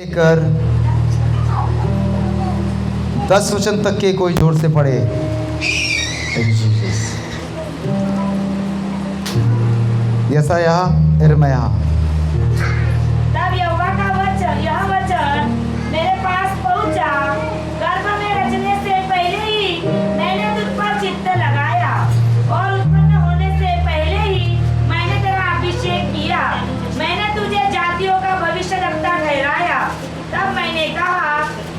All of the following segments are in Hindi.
लेकर 10 वचन तक के कोई जोर से पढ़े। यशायाह, यिर्मयाह। तब यहोवा का वचन, यह वचन मेरे पास पहुंचा, गर्भ में रचने से पहले ही मैंने तुझ पर चित्त लगाया और उत्पन्न होने से पहले ही मैंने तेरा अभिषेक किया। मैंने तुझे जातियों का भविष्यद्वक्ता ठहराया। तब मैंने कहा,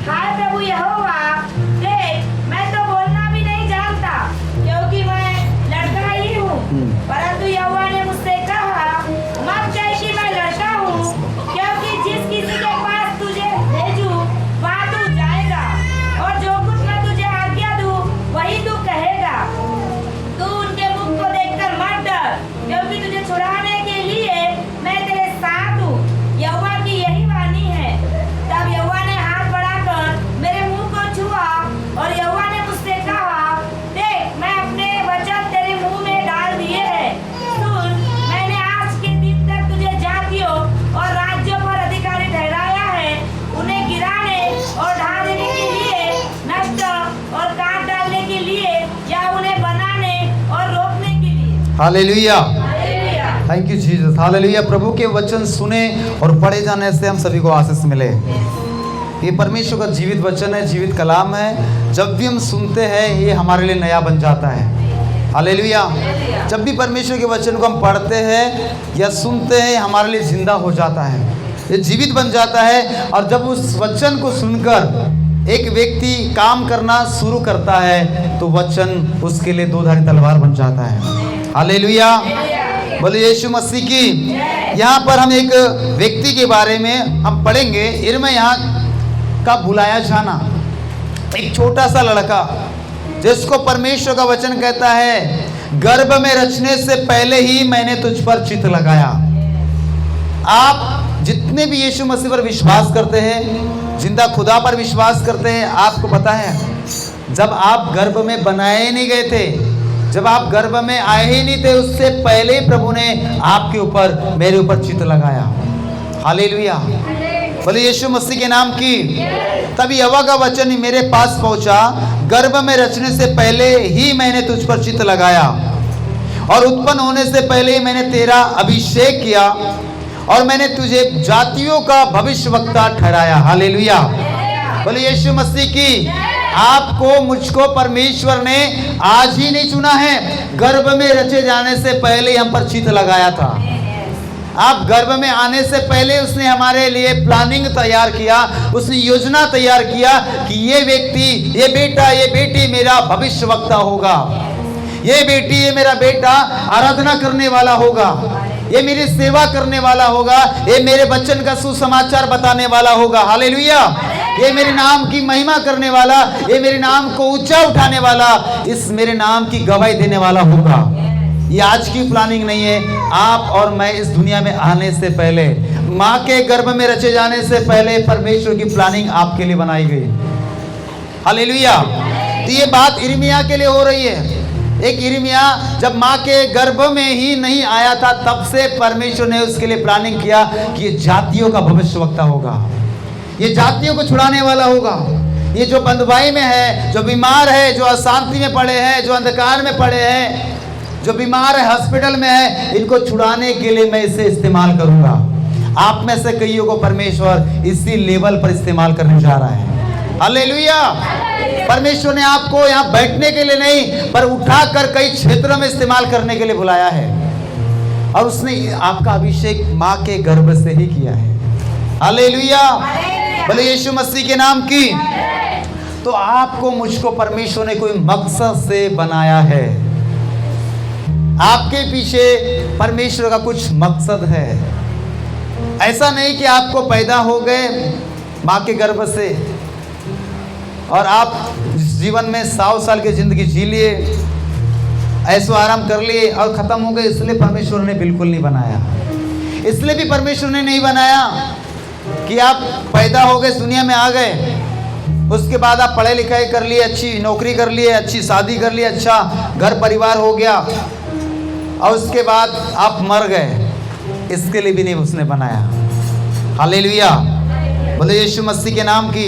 हाय प्रभु यहोवा, देख मैं तो बोलना भी नहीं जानता, क्योंकि मैं लड़का ही हूँ। परंतु यहोवा ने मुझसे कहा, मत कह कि मैं लड़का हूँ, क्योंकि जिस किसी के पास तुझे भेजूं वहाँ तू जाएगा, और जो कुछ मैं तुझे आज्ञा दूँ वही तू कहेगा। तू उनके मुख को देखकर मत डर, क्योंकि तुझे छुड़ाने के लिए मैं तेरे साथ हूँ। यहोवा की यही वाणी है। तब यहोवा ने हाथ बढ़ाकर मेरे मुंह को छुआ, और यहोवा ने मुझसे कहा, देख मैं अपने वचन तेरे मुंह में डाल दिए हैं। सुन, मैंने आज के दिन तक तुझे जातियों और राज्यों पर अधिकारी ठहराया है, उन्हें गिराने और ढा देने के लिए, नष्ट और काट डालने के लिए, या उन्हें बनाने और रोकने के लिए। Hallelujah, hallelujah. Thank you Jesus. Hallelujah. प्रभु के वचन सुने और पढ़े जाने से हम सभी को आशीष मिले। ये परमेश्वर का जीवित वचन है, जीवित कलाम है। जब भी हम सुनते हैं ये हमारे लिए नया बन जाता है। हालेलुया। जब भी परमेश्वर के वचन को हम पढ़ते हैं या सुनते हैं हमारे लिए जिंदा हो जाता है, ये जीवित बन जाता है। और जब उस वचन को सुनकर एक व्यक्ति काम करना शुरू करता है तो वचन उसके लिए दो-धारी तलवार बन जाता है। हालेलुया। बोले यीशु मसीह की। यहाँ पर हम एक व्यक्ति के बारे में हम पढ़ेंगे। यिर्मयाह का बुलाया जाना, एक छोटा सा लड़का जिसको परमेश्वर का वचन कहता है, गर्भ में रचने से पहले ही मैंने तुझ पर चित्त लगाया। आप जितने भी यीशु मसीह पर विश्वास करते हैं, जिंदा खुदा पर विश्वास करते हैं, आपको पता है जब आप गर्भ में बनाए नहीं गए थे, जब आप गर्भ में आए ही नहीं थे, उससे पहले ही प्रभु ने आपके ऊपर, मेरे ऊपर चित्त लगाया। हालेलुया। बोले यीशु मसीह के नाम की। तब यहोवा का वचन मेरे पास पहुंचा, गर्भ में रचने से पहले ही मैंने तुझ पर चित्त लगाया, और उत्पन्न होने से पहले ही मैंने तेरा अभिषेक किया, और मैंने तुझे जातियों का भविष्यवक्ता ठहराया। हालेलुया। बोले यीशु मसीह की। आपको, मुझको परमेश्वर ने आज ही नहीं चुना है, गर्भ में रचे जाने से पहले हम पर चित्त लगाया था। आप गर्भ में आने से पहले उसने हमारे लिए प्लानिंग तैयार किया, उसने योजना तैयार किया कि ये व्यक्ति, ये बेटा, ये बेटी मेरा भविष्यवक्ता होगा, ये बेटी, ये मेरा बेटा आराधना करने वाला होगा, ये मेरी सेवा करने वाला होगा, ये मेरे वचन का सुसमाचार बताने वाला होगा। हालेलुया। ये मेरे नाम की महिमा करने वाला, ये मेरे नाम को ऊंचा उठाने वाला, इस मेरे नाम की गवाही देने वाला होगा। ये आज की प्लानिंग नहीं है। आप और मैं इस दुनिया में आने से पहले, माँ के गर्भ में रचे जाने से पहले परमेश्वर की प्लानिंग आपके लिए बनाई गई। हालेलुया। तो ये बात यिर्मयाह के लिए हो रही है। एक यिर्मयाह जब माँ के गर्भ में ही नहीं आया था, तब से परमेश्वर ने उसके लिए प्लानिंग किया कि ये जातियों का भविष्यवक्ता होगा, ये जातियों को छुड़ाने वाला होगा। ये जो बंधुआई में है, जो बीमार है, जो अशांति में पड़े हैं, जो अंधकार में पड़े हैं, जो बीमार है, हॉस्पिटल में है, इनको छुड़ाने के लिए मैं इसे इस्तेमाल करूंगा। आप में से कईयों को परमेश्वर इसी लेवल पर इस्तेमाल करने जा रहा है। हालेलुया। परमेश्वर ने आपको यहाँ बैठने के लिए नहीं, पर उठाकर कई क्षेत्रों में इस्तेमाल करने के लिए बुलाया है, और उसने आपका अभिषेक माँ के गर्भ से ही किया है। हालेलुया। बोले यीशु मसीह के नाम की। तो आपको, मुझको परमेश्वर ने कोई मकसद से बनाया है। आपके पीछे परमेश्वर का कुछ मकसद है। ऐसा नहीं कि आपको पैदा हो गए माँ के गर्भ से और आप जीवन में 100 साल की जिंदगी जी लिए, ऐसो आराम कर लिए और खत्म हो गए, इसलिए परमेश्वर ने बिल्कुल नहीं बनाया। इसलिए भी परमेश्वर ने नहीं बनाया कि आप पैदा हो गए, दुनिया में आ गए, उसके बाद आप पढ़ाई लिखाई कर लिए, अच्छी नौकरी कर लिए, अच्छी शादी कर लिए, अच्छा घर परिवार हो गया, और उसके बाद आप मर गए। इसके लिए भी नहीं उसने बनाया। हालेलुया। बोले यीशु मसीह के नाम की।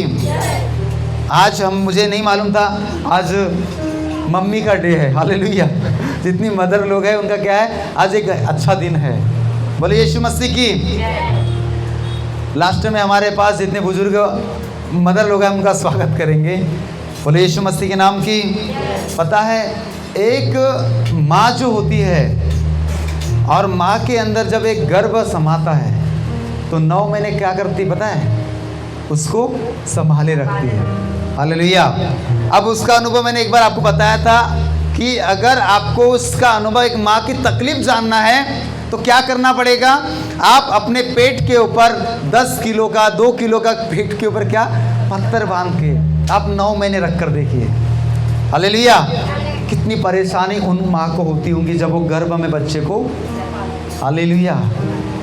आज मुझे नहीं मालूम था आज मम्मी का डे है। हालेलुया। जितनी मदर लोग हैं उनका क्या है, आज एक अच्छा दिन है। बोले यीशु मसीह की। लास्ट में हमारे पास जितने बुजुर्ग मदर लोग हैं उनका स्वागत करेंगे। बोले यीशु मसीह के नाम की। पता है एक माँ जो होती है और माँ के अंदर जब एक गर्भ समाता है तो 9 महीने क्या करती पता है, उसको संभाले रखती है। हालेलुया। अब उसका अनुभव मैंने एक बार आपको बताया था कि अगर आपको उसका अनुभव एक माँ की तकलीफ जानना है तो क्या करना पड़ेगा, आप अपने पेट के ऊपर 10 किलो का 2 किलो का पेट के ऊपर क्या पत्थर बांध के आप 9 महीने रख कर देखिए। हालेलुया। कितनी परेशानी उन माँ को होती होंगी जब वो गर्भ में बच्चे को। हालेलुया।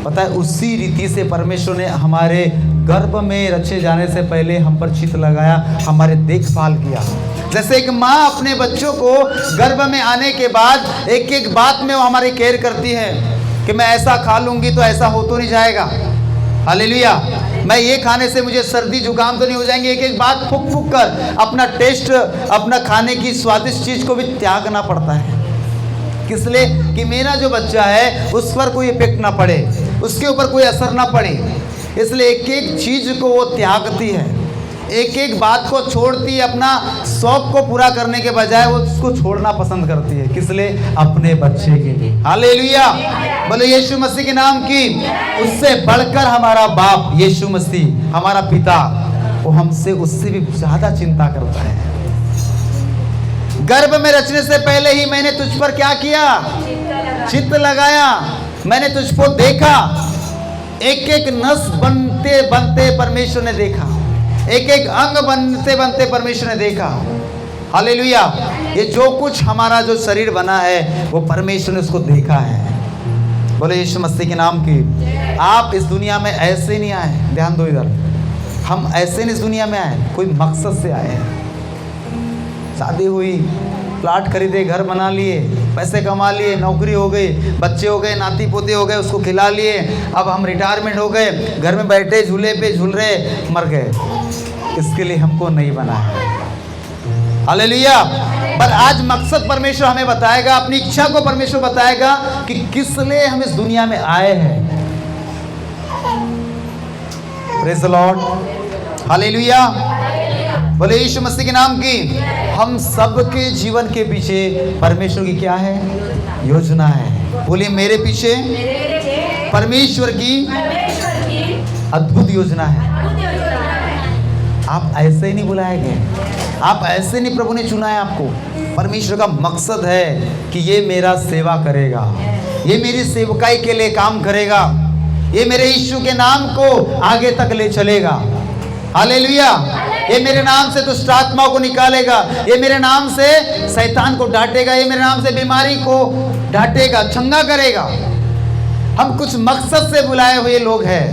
पता है उसी रीति से परमेश्वर ने हमारे गर्भ में रचे जाने से पहले हम पर चित्त लगाया, हमारे देखभाल किया। जैसे एक माँ अपने बच्चों को गर्भ में आने के बाद एक एक बात में वो हमारी केयर करती है कि मैं ऐसा खा लूँगी तो ऐसा हो तो नहीं जाएगा। हालेलुया। मैं ये खाने से मुझे सर्दी जुकाम तो नहीं हो जाएंगे। एक एक बात फूक फूक कर अपना टेस्ट, अपना खाने की स्वादिष्ट चीज़ को भी त्यागना पड़ता है। किस लिए कि मेरा जो बच्चा है उस पर कोई इफेक्ट ना पड़े, उसके ऊपर कोई असर ना पड़े। इसलिए एक एक चीज़ को वो त्यागती है, एक एक बात को छोड़ती है। अपना शौक को पूरा करने के बजाय वो उसको छोड़ना पसंद करती है। किस लिए? अपने बच्चे के लिए। हालेलुया। बोले यीशु मसीह के नाम की। उससे बढ़कर हमारा बाप यीशु मसीह, हमारा पिता, वो हमसे उससे भी ज़्यादा चिंता करता है। गर्भ में रचने से पहले ही मैंने तुझ पर क्या किया, चित्त लगाया। मैंने तुझको देखा, एक एक नस बनते बनते परमेश्वर ने देखा, एक एक अंग बनते बनते परमेश्वर ने देखा। हालेलुया। ये जो कुछ हमारा जो शरीर बना है वो परमेश्वर ने उसको देखा है। बोले यीशु मसीह के नाम की। आप इस दुनिया में ऐसे नहीं आए, ध्यान दो इधर। हम ऐसे नहीं इस दुनिया में आए, कोई मकसद से आए हैं। शादी हुई, प्लाट खरीदे, घर बना लिए, पैसे कमा लिए, नौकरी हो गई, बच्चे हो गए, नाती पोते हो गए, उसको खिला लिए। अब हम रिटायरमेंट हो गए, घर में बैठे झूले पे झूल रहे, मर गए। इसके लिए हमको नहीं बना है। हालेलुया। पर आज मकसद परमेश्वर हमें बताएगा, अपनी इच्छा को परमेश्वर बताएगा कि किस लिए हम इस दुनिया में आए हैं। Praise the Lord. हालेलुया। बोले यीशु मसीह के नाम की। हम सबके जीवन के पीछे परमेश्वर की क्या है, योजना है। बोलिए मेरे पीछे परमेश्वर की अद्भुत योजना है। आप ऐसे ही नहीं बुलाए गए, आप ऐसे नहीं प्रभु ने चुना है आपको। परमेश्वर का मकसद है कि ये मेरा सेवा करेगा, ये मेरी सेवकाई के लिए काम करेगा, ये मेरे यीशु के नाम को आगे तक ले चलेगा। हालेलुया। ये मेरे नाम से दुष्ट आत्माओं को निकालेगा, ये मेरे नाम से शैतान को डांटेगा, ये मेरे नाम से बीमारी को डांटेगा, चंगा करेगा। हम कुछ मकसद से बुलाए हुए लोग हैं।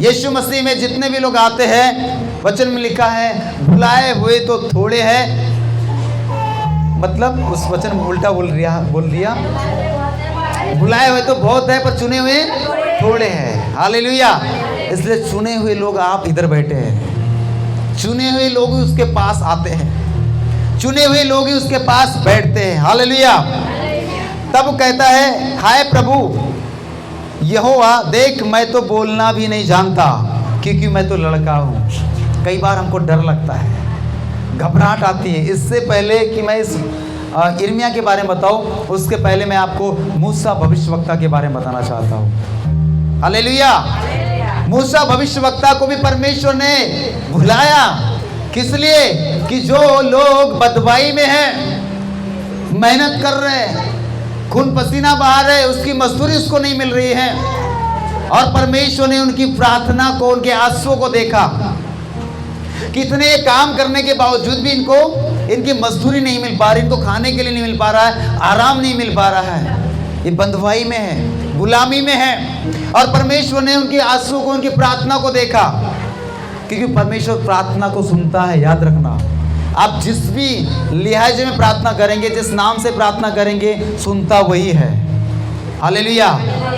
यीशु मसीह में जितने भी लोग आते हैं, वचन में लिखा है बुलाए हुए तो थोड़े हैं। मतलब उस वचन में उल्टा बोल दिया, बुलाए हुए तो बहुत है पर चुने हुए थोड़े हैं। हालेलुया। इसलिए चुने हुए लोग आप इधर बैठे हैं, चुने हुए लोग ही उसके पास आते हैं, चुने हुए लोग ही उसके पास बैठते हैं। हालेलुया। तब कहता है, हाय प्रभु यहोवा देख, मैं तो बोलना भी नहीं जानता क्योंकि मैं तो लड़का हूँ। कई बार हमको डर लगता है, घबराहट आती है। इससे पहले कि मैं इस यिर्मयाह के बारे में बताऊँ, उसके पहले मैं आपको मूसा भविष्यवक्ता के बारे में बताना चाहता हूँ। हालेलुया। मूसा भविष्यवक्ता को भी परमेश्वर ने बुलाया। किस लिए? कि जो लोग बदवाई में हैं, मेहनत कर रहे हैं, खून पसीना बहा रहे, उसकी मजदूरी उसको नहीं मिल रही है, और परमेश्वर ने उनकी प्रार्थना को, उनके आंसुओं को देखा। कितने काम करने के बावजूद भी इनकी मजदूरी नहीं मिल पा रही, इनको खाने के लिए नहीं मिल पा रहा है, आराम नहीं मिल पा रहा है। ये बंधुआई में है, गुलामी में है, और परमेश्वर ने उनके आंसू को, उनकी प्रार्थना को देखा। क्योंकि परमेश्वर प्रार्थना को सुनता है, याद रखना। आप जिस भी लिहाजे में प्रार्थना करेंगे, जिस नाम से प्रार्थना करेंगे, सुनता वही है। हालेलुया।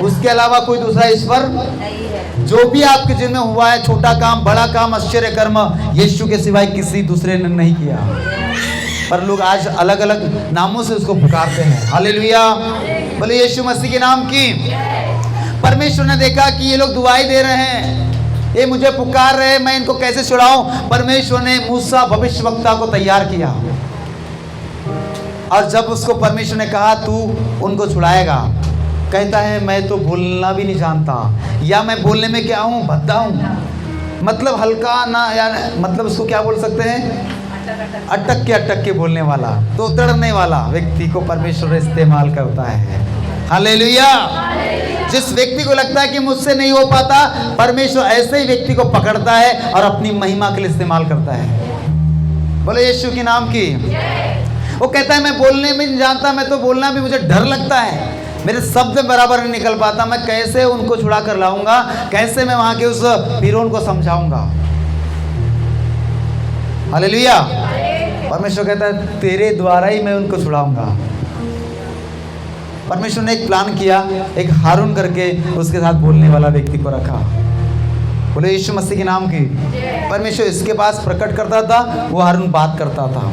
उसके अलावा कोई दूसरा ईश्वर नहीं है। जो भी आपके जीवन में हुआ है, छोटा काम बड़ा काम आश्चर्य कर्म, यीशु के सिवाय किसी दूसरे ने नहीं किया। पर लोग आज अलग अलग नामों से उसको पुकारते हैं। हालेलुया। बोले यीशु मसीह के नाम की। परमेश्वर ने देखा कि ये लोग दुआई दे रहे हैं, ये मुझे पुकार रहे हैं, मैं इनको कैसे छुड़ाऊं। परमेश्वर ने मूसा भविष्यवक्ता को तैयार किया, और जब उसको परमेश्वर ने कहा तू उनको छुड़ाएगा, कहता है मैं तो बोलना भी नहीं जानता, या मैं बोलने में क्या हूँ, भद्दा हूँ। मतलब हल्का ना, या मतलब उसको क्या बोल सकते हैं, अटक के बोलने वाला, तो तड़ने वाला व्यक्ति को परमेश्वर इस्तेमाल करता है। हालेलुया। जिस व्यक्ति को लगता है कि मुझसे नहीं हो पाता, परमेश्वर ऐसे ही व्यक्ति को पकड़ता है और अपनी महिमा के लिए इस्तेमाल करता है। बोले यीशु के नाम की। वो कहता है मैं बोलने में नहीं जानता, मैं तो बोलना भी मुझे डर लगता है, मेरे शब्द बराबर नहीं निकल पाता, मैं कैसे उनको छुड़ा कर लाऊंगा, कैसे मैं वहां के उस फिरौन को समझाऊंगा। हालेलुया। परमेश्वर कहता है तेरे द्वारा ही मैं उनको छुड़ाऊंगा। परमेश्वर ने एक प्लान किया, एक हारून करके उसके साथ बोलने वाला व्यक्ति को रखा। बोले यीशु मसीह के नाम की। परमेश्वर इसके पास प्रकट करता था, वो हारून बात करता था,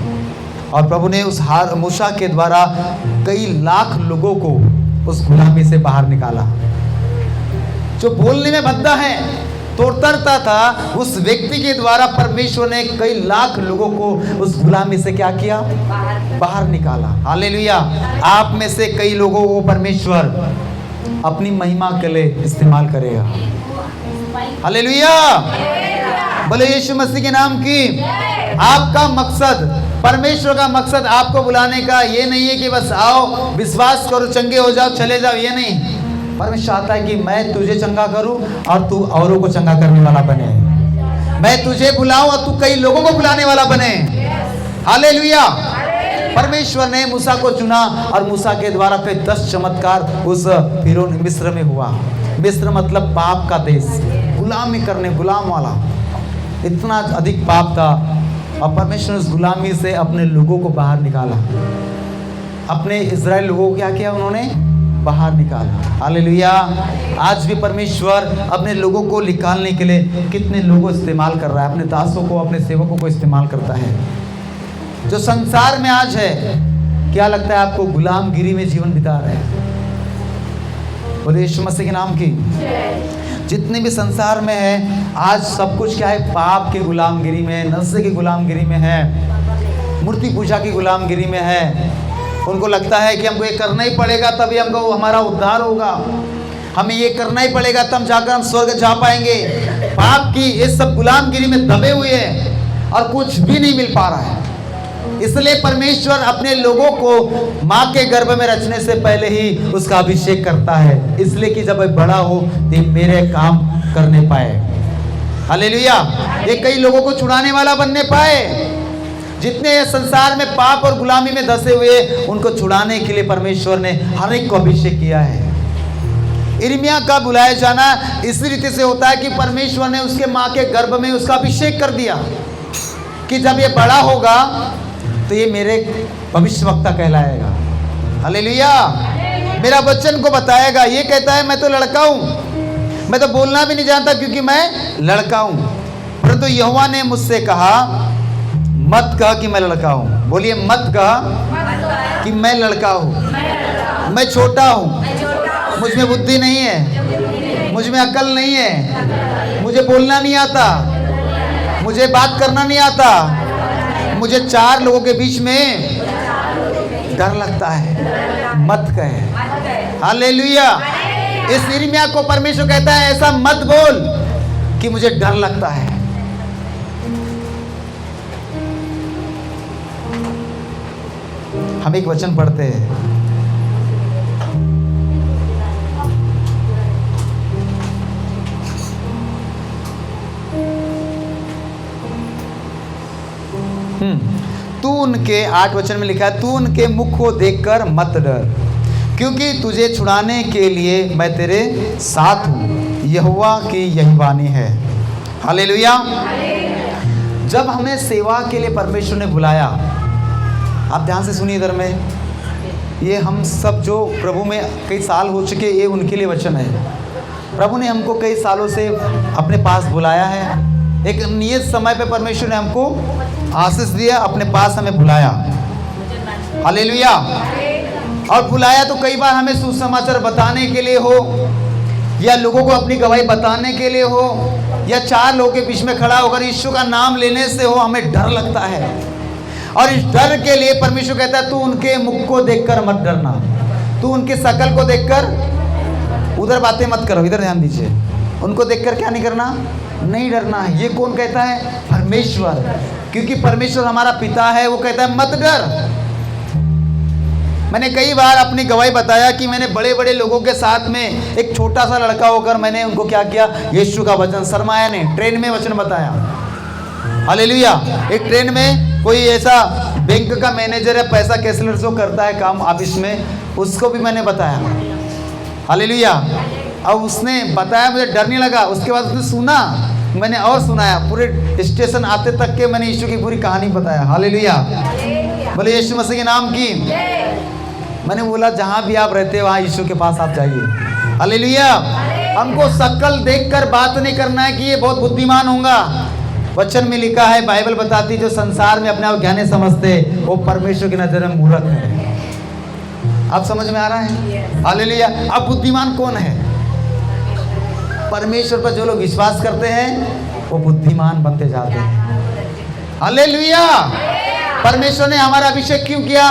और प्रभु ने उस मूसा के द्वारा कई लाख लोगों को उस गुलामी से बाहर निकाला। जो बोलने में भद्दा है, तोड़ता था, उस व्यक्ति के द्वारा परमेश्वर ने कई लाख लोगों को उस गुलामी से क्या किया, बाहर निकाला। हालेलुया। आप में से कई लोगों को परमेश्वर अपनी महिमा के लिए इस्तेमाल करेगा। हालेलुया। बोले यीशु मसीह के नाम की। आपका मकसद, परमेश्वर का मकसद आपको बुलाने का ये नहीं है कि बस आओ विश्वास करो चंगे हो जाओ चले जाओ, ये नहीं। परमेश्वर चाहता है कि मैं तुझे चंगा करूं और तू औरों को चंगा करने वाला बने। मैं तुझे बुलाऊं और तू कई लोगों को बुलाने वाला बने। हालेलुया। परमेश्वर ने मूसा को चुना, और मूसा के द्वारा फिर 10 चमत्कार उस फिरौन मिस्र में हुआ। मिस्र मतलब पाप का देश, गुलामी करने, गुलाम वाला, इतना अधिक पाप था, और परमेश्वर ने उस गुलामी से अपने लोगों को बाहर निकाला। अपने इजराइल लोगों को क्या किया, उन्होंने बाहर निकाला। हालेलुया। आज भी परमेश्वर अपने लोगों को निकालने के लिए कितने लोगों इस्तेमाल कर रहा है, अपने दासों को, अपने सेवकों को इस्तेमाल करता है। जो संसार में आज है, क्या लगता है आपको, गुलामगिरी में जीवन बिता रहे हैं। बोले यीशु मसीह के नाम की। जितने भी संसार में है आज, सब कुछ क्या है, पाप के गुलामगिरी में, नशे की गुलामगिरी में है, मूर्ति पूजा की गुलामगिरी में है। उनको लगता है कि हमको ये करना ही पड़ेगा तभी हमको हमारा उद्धार होगा, हमें ये करना ही पड़ेगा तब जाकर हम स्वर्ग जा पाएंगे। पाप की ये सब गुलामगिरी में दबे हुए हैं और कुछ भी नहीं मिल पा रहा है। इसलिए परमेश्वर अपने लोगों को माँ के गर्भ में रचने से पहले ही उसका अभिषेक करता है, इसलिए कि जब बड़ा हो तो मेरे काम करने पाए। हालेलुया। ये कई लोगों को छुड़ाने वाला बनने पाए। जितने संसार में पाप और गुलामी में धसे हुए, उनको छुड़ाने के लिए परमेश्वर ने हर एक को अभिषेक किया है। यिर्मयाह का बुलाया जाना इस रीति से होता है कि परमेश्वर ने उसके माँ के गर्भ में उसका अभिषेक कर दिया कि जब ये बड़ा होगा तो ये मेरे भविष्यवक्ता कहलाएगा। हालेलुया। मेरा वचन को बताएगा। ये कहता है मैं तो लड़का हूँ, मैं तो बोलना भी नहीं जानता क्योंकि मैं लड़का हूँ, परंतु यहोवा ने मुझसे कहा मत कह कि मैं लड़का हूँ। बोलिए मत कह कि मैं लड़का हूँ, मैं छोटा हूँ, मुझ में बुद्धि नहीं है, मुझ में अकल नहीं है, मुझे बोलना नहीं आता, मुझे बात करना नहीं आता, मुझे 4 लोगों के बीच में डर लगता है। मत कहे। हालेलुया। इस यिर्मयाह को परमेश्वर कहता है ऐसा मत बोल कि मुझे डर लगता है। हम एक वचन पढ़ते हैं, तू उनके 8 वचन में लिखा है, तू उनके मुख को देखकर मत डर, क्योंकि तुझे छुड़ाने के लिए मैं तेरे साथ हूँ, यहोवा की यही वाणी है। हालेलुया। जब हमें सेवा के लिए परमेश्वर ने बुलाया, आप ध्यान से सुनिए इधर में, ये हम सब जो प्रभु में कई साल हो चुके, ये उनके लिए वचन है। प्रभु ने हमको कई सालों से अपने पास बुलाया है। एक नियत समय पे परमेश्वर ने हमको आशीष दिया, अपने पास हमें बुलाया। हालेलुया। और बुलाया तो कई बार हमें सुसमाचार बताने के लिए हो, या लोगों को अपनी गवाही बताने के लिए हो, या 4 लोगों के बीच में खड़ा होकर यीशु का नाम लेने से हो, हमें डर लगता है। और इस डर के लिए परमेश्वर कहता है, तू उनके मुख को देखकर मत डरना, तू उनके शकल को देखकर, उधर बातें मत करो, इधर ध्यान दीजिए, उनको देखकर क्या नहीं करना, नहीं डरना है। ये कौन कहता है? परमेश्वर। क्योंकि परमेश्वर हमारा पिता है, वो कहता है मत डर। मैंने कई बार अपनी गवाही बताया कि मैंने बड़े बड़े लोगों के साथ में एक छोटा सा लड़का होकर मैंने उनको क्या किया, यीशु का वचन, शर्माया ने ट्रेन में वचन बताया। हालेलुया। एक ट्रेन में कोई ऐसा बैंक का मैनेजर है, पैसा कैशलेस जो करता है काम ऑफिस में, उसको भी मैंने बताया। हालेलुया। अब उसने बताया, मुझे डर नहीं लगा। उसके बाद उसने सुना, मैंने और सुनाया, पूरे स्टेशन आते तक के मैंने यीशु की पूरी कहानी बताया। हालेलुया। बोले यीशु मसीह के नाम की। मैंने बोला जहाँ भी आप रहते हो वहाँ यीशु के पास आप जाइए। हालेलुया। हमको शक्ल देखकर बात नहीं करना है कि ये बहुत बुद्धिमान होगा। वचन में लिखा है, बाइबल बताती, जो संसार में अपने आप ज्ञानी समझते वो परमेश्वर की नजर में मूर्ख है। आप समझ में आ रहा है? हालेलुया। अब बुद्धिमान कौन है? परमेश्वर पर जो लोग विश्वास करते हैं वो बुद्धिमान बनते जाते हैं। हालेलुया। परमेश्वर ने हमारा अभिषेक क्यों किया?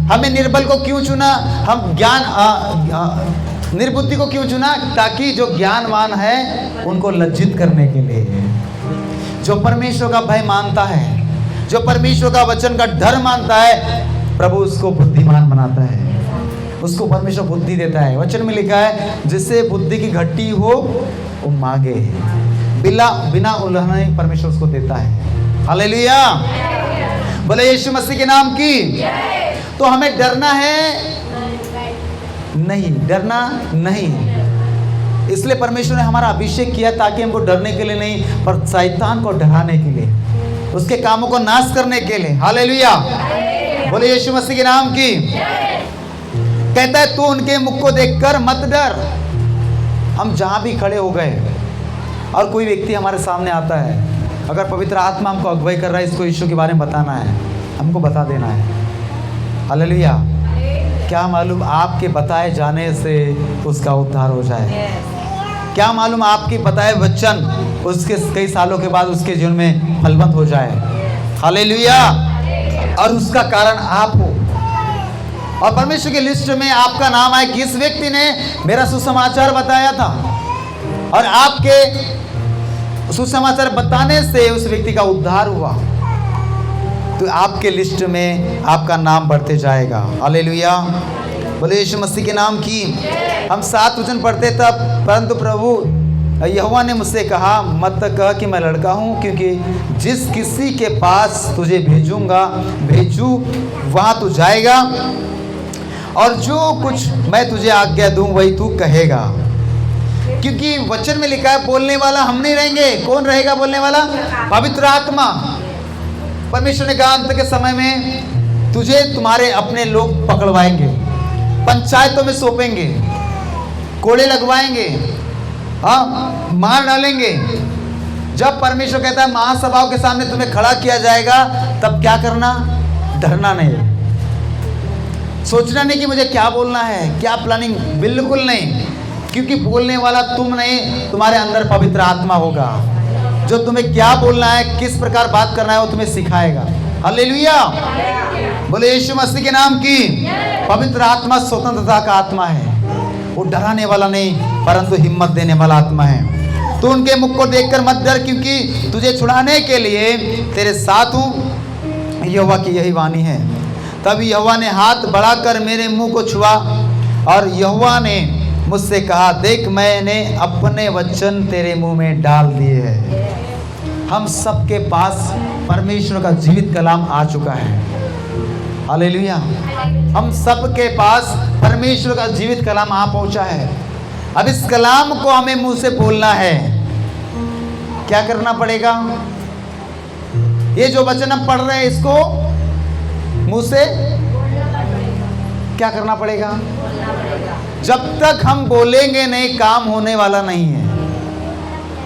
हमें निर्बल को क्यों चुना? हम ज्ञान निर्बुद्धि को क्यों चुना? ताकि जो ज्ञानवान है उनको लज्जित करने के लिए। जो परमेश्वर का भय मानता है, जो परमेश्वर का वचन का डर मानता है, प्रभु उसको बुद्धिमान बनाता है, उसको परमेश्वर बुद्धि देता है। वचन में लिखा है, जिससे बुद्धि की घटी हो वो मांगे, बिना उल्लंघन परमेश्वर उसको देता है। हालेलुया। बोले यीशु मसीह के नाम की। तो हमें डरना है नहीं, डरना नहीं। इसलिए परमेश्वर ने हमारा अभिषेक किया ताकि हमको डरने के लिए नहीं, पर शैतान को डराने के लिए, उसके कामों को नाश करने के लिए। हालेलुया। बोले यीशु मसीह के नाम की। कहता है, तू उनके मुख को देखकर मत डर। हम जहाँ भी खड़े हो गए और कोई व्यक्ति हमारे सामने आता है, अगर पवित्र आत्मा हमको अगुवाई कर रहा है, इसको यीशु के बारे में बताना है, हमको बता देना है। हालेलुया। क्या मालूम आपके बताए जाने से उसका उद्धार हो जाए। क्या मालूम आपके बताए वचन उसके कई सालों के बाद उसके जीवन में फलवंत हो जाए। हालेलुया। और उसका कारण आप हो, और परमेश्वर की लिस्ट में आपका नाम आए कि इस व्यक्ति ने मेरा सुसमाचार बताया था, और आपके सुसमाचार बताने से उस व्यक्ति का उद्धार हुआ, तो आपके लिस्ट में आपका नाम बढ़ते जाएगा। हालेलुया। बोले यीशु मसीह के नाम की। हम 7 वचन पढ़ते तब, परंतु प्रभु यहोवा ने मुझसे कहा, मत कह कि मैं लड़का हूँ, क्योंकि जिस किसी के पास तुझे भेजूँ वहाँ तू जाएगा, और जो कुछ मैं तुझे आज्ञा दूँ वही तू कहेगा। क्योंकि वचन में लिखा है, बोलने वाला हम नहीं रहेंगे। कौन रहेगा बोलने वाला? पवित्र आत्मा। परमेश्वर ने कहा, अंत के समय में तुझे तुम्हारे अपने लोग पकड़वाएंगे, पंचायतों में सौंपेंगे, कोड़े लगवाएंगे, हाँ, मार डालेंगे। जब परमेश्वर कहता है महासभाओं के सामने तुम्हें खड़ा किया जाएगा, तब क्या करना? डरना नहीं, सोचना नहीं कि मुझे क्या बोलना है, क्या प्लानिंग, बिल्कुल नहीं। क्योंकि बोलने वाला तुम नहीं, तुम्हारे अंदर पवित्र आत्मा होगा, जो तुम्हें क्या बोलना है, किस प्रकार बात करना है, वो तुम्हें सिखाएगा। हालेलुया। बोले यीशु मसीह के नाम की। पवित्र आत्मा स्वतंत्रता का आत्मा है, वो डराने वाला नहीं परंतु हिम्मत देने वाला आत्मा है। तू उनके मुख को देखकर मत डर, क्योंकि तुझे छुड़ाने के लिए तेरे साथ हूँ, यहोवा की यही वाणी है। तब यहोवा ने हाथ बढ़ाकर मेरे मुंह को छुआ, और यहोवा ने मुझसे कहा, देख मैंने अपने वचन तेरे मुंह में डाल दिए हैं। हम सबके पास परमेश्वर का जीवित कलाम आ चुका है। हालेलुया। हम सबके पास परमेश्वर का जीवित कलाम आ पहुंचा है। अब इस कलाम को हमें मुंह से बोलना है। क्या करना पड़ेगा? ये जो वचन हम पढ़ रहे हैं, इसको मुंह से क्या करना पड़ेगा? जब तक हम बोलेंगे नहीं, काम होने वाला नहीं है।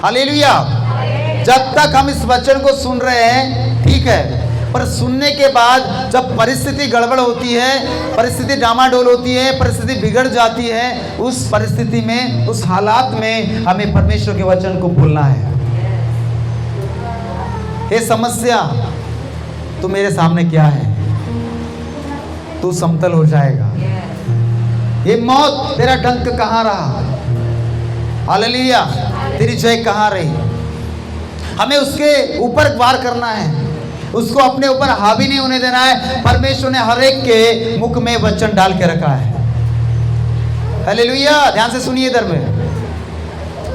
हालेलुया। जब तक हम इस वचन को सुन रहे हैं, ठीक है, पर सुनने के बाद जब परिस्थिति गड़बड़ होती है, परिस्थिति डामाडोल होती है, परिस्थिति बिगड़ जाती है, उस परिस्थिति में, उस हालात में हमें परमेश्वर के वचन को बोलना है। ये समस्या तो मेरे सामने क्या है, तू समतल हो जाएगा। ये मौत, तेरा डंक कहाँ रहा? हालेलुया। तेरी जय कहाँ रही? हमें उसके ऊपर वार करना है, उसको अपने ऊपर हावी नहीं होने देना है। परमेश्वर ने हर एक के मुख में वचन डाल के रखा है। हालेलुया। ध्यान से सुनिए इधर में,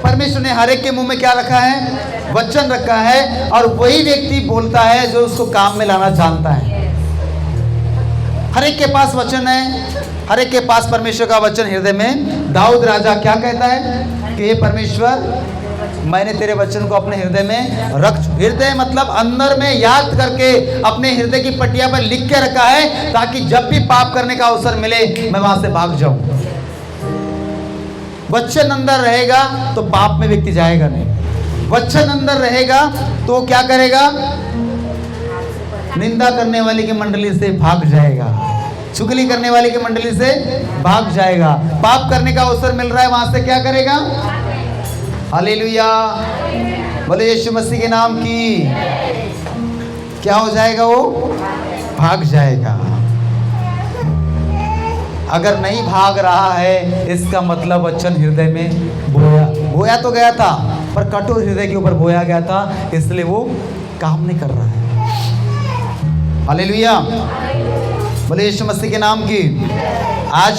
परमेश्वर ने हर एक के मुंह में क्या रखा है? वचन रखा है, और वही व्यक्ति बोलता है जो उसको काम में लाना जानता है। हर एक के पास वचन है, हर एक के पास परमेश्वर का वचन हृदय में। दाऊद राजा क्या कहता है कि हे परमेश्वर, मैंने तेरे वचन को अपने हृदय में रख, हृदय मतलब अंदर में याद करके अपने हृदय की पटिया पर लिख के रखा है, ताकि जब भी पाप करने का अवसर मिले मैं वहां से भाग जाऊं। वचन अंदर रहेगा तो पाप में व्यक्ति जाएगा नहीं। वचन अंदर रहेगा तो क्या करेगा? निंदा करने वाले की मंडली से भाग जाएगा, चुगली करने वाले की मंडली से भाग जाएगा। पाप करने का अवसर मिल रहा है, वहां से क्या करेगा? हालेलुया। बोले यीशु मसीह के नाम की। क्या हो जाएगा? वो भाग जाएगा। अगर नहीं भाग रहा है, इसका मतलब वचन हृदय में बोया तो गया था, पर कठोर हृदय के ऊपर बोया गया था, इसलिए वो काम नहीं कर रहा है। हालेलुया। बोले यीशु मसीह के नाम की। आज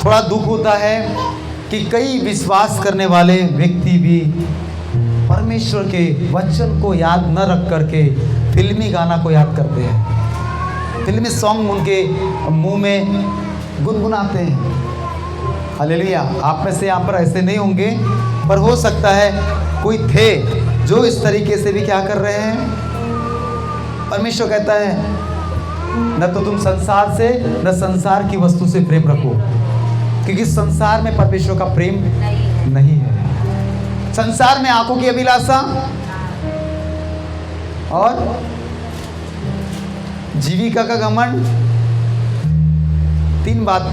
थोड़ा दुख होता है कि कई विश्वास करने वाले व्यक्ति भी परमेश्वर के वचन को याद न रख करके फिल्मी गाना को याद करते हैं, फिल्मी सॉन्ग उनके मुंह में गुनगुनाते हैं। हालेलुया। आप में से यहाँ पर ऐसे नहीं होंगे, पर हो सकता है कोई थे जो इस तरीके से भी क्या कर रहे हैं। परमेश्वर कहता है न तो तुम संसार से, न संसार की वस्तु से प्रेम रखो, क्योंकि संसार में परमेश्वर का प्रेम नहीं है। संसार में आंखों की अभिलाषा और जीविका का घमंड, 3 बात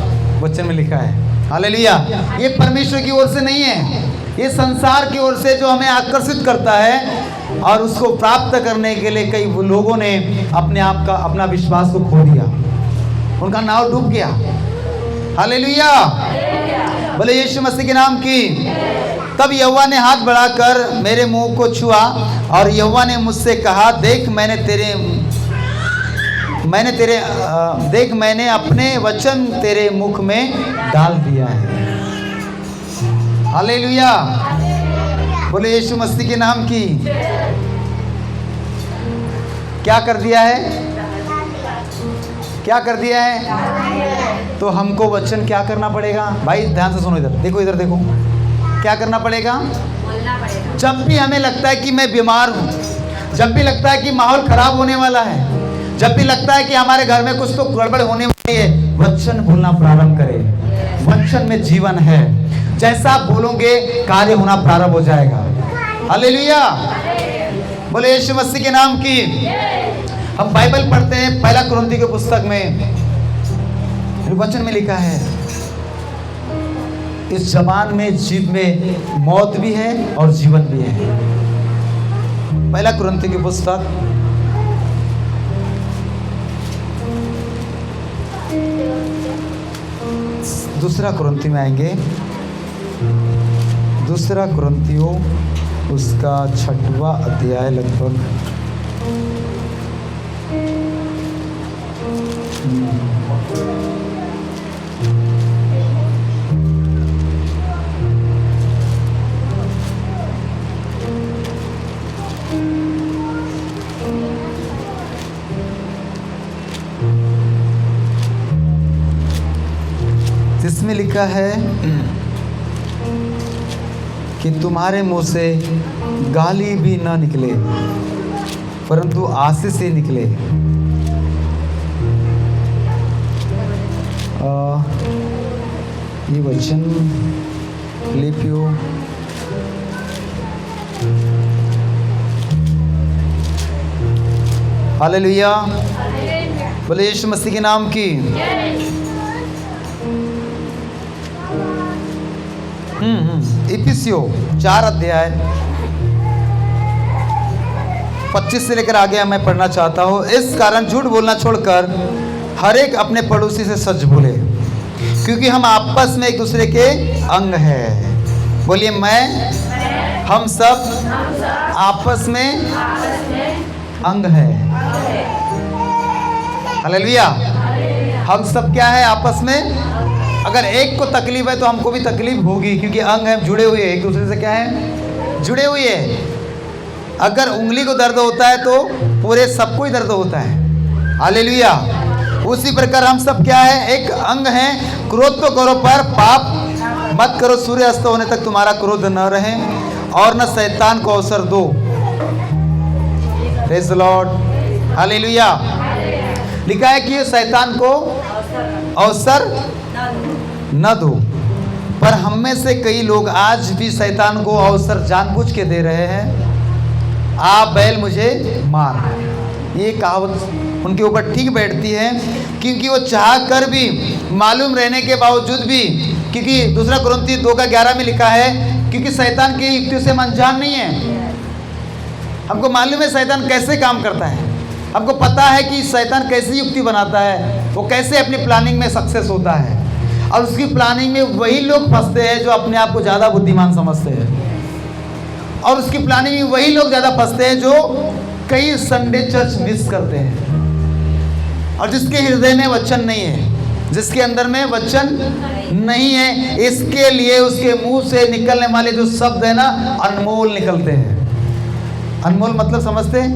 वचन में लिखा है। हालेलुया। ये परमेश्वर की ओर से नहीं है, ये संसार की ओर से जो हमें आकर्षित करता है, और उसको प्राप्त करने के लिए कई लोगों ने अपने आप का, अपना विश्वास को खो दिया, उनका नाव डूब गया। हालेलुया। बोले यीशु मसीह के नाम की। तब यहोवा ने हाथ बढ़ाकर मेरे मुंह को छुआ, और यहोवा ने मुझसे कहा, देख मैंने अपने वचन तेरे मुख में डाल दिया है। हालेलुया। बोले यीशु मसीह के नाम की। क्या कर दिया है? क्या कर दिया है? तो हमको वचन क्या करना पड़ेगा? भाई ध्यान से सुनो, इधर देखो, इधर देखो, क्या करना पड़ेगा? जब भी हमें लगता है कि मैं बीमार हूँ, जब भी लगता है कि माहौल खराब होने वाला है, जब भी लगता है कि हमारे घर में कुछ तो गड़बड़ होने वाली है, वचन बोलना प्रारंभ करें। वचन में जीवन है, जैसा आप बोलोगे कार्य होना प्रारंभ हो जाएगा। हालेलुया। बोले यीशु मसीह के नाम की। हम बाइबल पढ़ते हैं, 1 कुरिन्थियों की पुस्तक में वचन में लिखा है, इस जबान में, जीभ में मौत भी है और जीवन भी है। 1 कुरिन्थियों की पुस्तक 2 कुरिन्थियों में आएंगे, 2 कुरिन्थियों उसका 6वां अध्याय लगभग इसमें लिखा है कि तुम्हारे मुंह से गाली भी ना निकले, परंतु आशीष से निकले। ये वचन लिपियो हालेलुया, बोले यीशु मसीह के नाम की। इफिसियो 4 अध्याय 25 से लेकर आगे मैं पढ़ना चाहता हूँ। इस कारण झूठ बोलना छोड़कर हर एक अपने पड़ोसी से सच बोले, क्योंकि हम आपस में एक दूसरे के अंग हैं। बोलिए मैं, हम सब आपस में अंग है। हालेलुया, हम सब क्या है आपस में। अगर एक को तकलीफ है तो हमको भी तकलीफ होगी, क्योंकि अंग है, जुड़े हुए एक दूसरे से, क्या है, जुड़े हुए है। अगर उंगली को दर्द होता है तो पूरे सबको ही दर्द होता है। हालेलुया, उसी प्रकार हम सब क्या है, एक अंग है। क्रोध तो करो पर पाप मत करो, सूर्य अस्त होने तक तुम्हारा क्रोध न रहे और न शैतान को अवसर दो। Praise the Lord, hallelujah. लिखा है कि शैतान को अवसर न दो, पर हम में से कई लोग आज भी शैतान को अवसर जानबूझ के दे रहे हैं। आ बैल मुझे मार, ये कहावत उनके ऊपर ठीक बैठती है, क्योंकि वो चाह कर भी, मालूम रहने के बावजूद भी, क्योंकि 2 कुरिन्थी 2:11 में लिखा है, क्योंकि शैतान की युक्तियों से हम अनजान नहीं है। हमको मालूम है शैतान कैसे काम करता है, हमको पता है कि शैतान कैसी युक्ति बनाता है, वो कैसे अपनी प्लानिंग में सक्सेस होता है। और उसकी प्लानिंग में वही लोग फंसते हैं जो अपने आप को ज़्यादा बुद्धिमान समझते हैं, और उसकी प्लानिंग में वही लोग ज़्यादा फंसते हैं जो कई संडे चर्च मिस करते हैं, और जिसके हृदय में वचन नहीं है, जिसके अंदर में वचन नहीं है। इसके लिए उसके मुंह से निकलने वाले जो शब्द है ना, अनमोल निकलते हैं। अनमोल मतलब समझते हैं?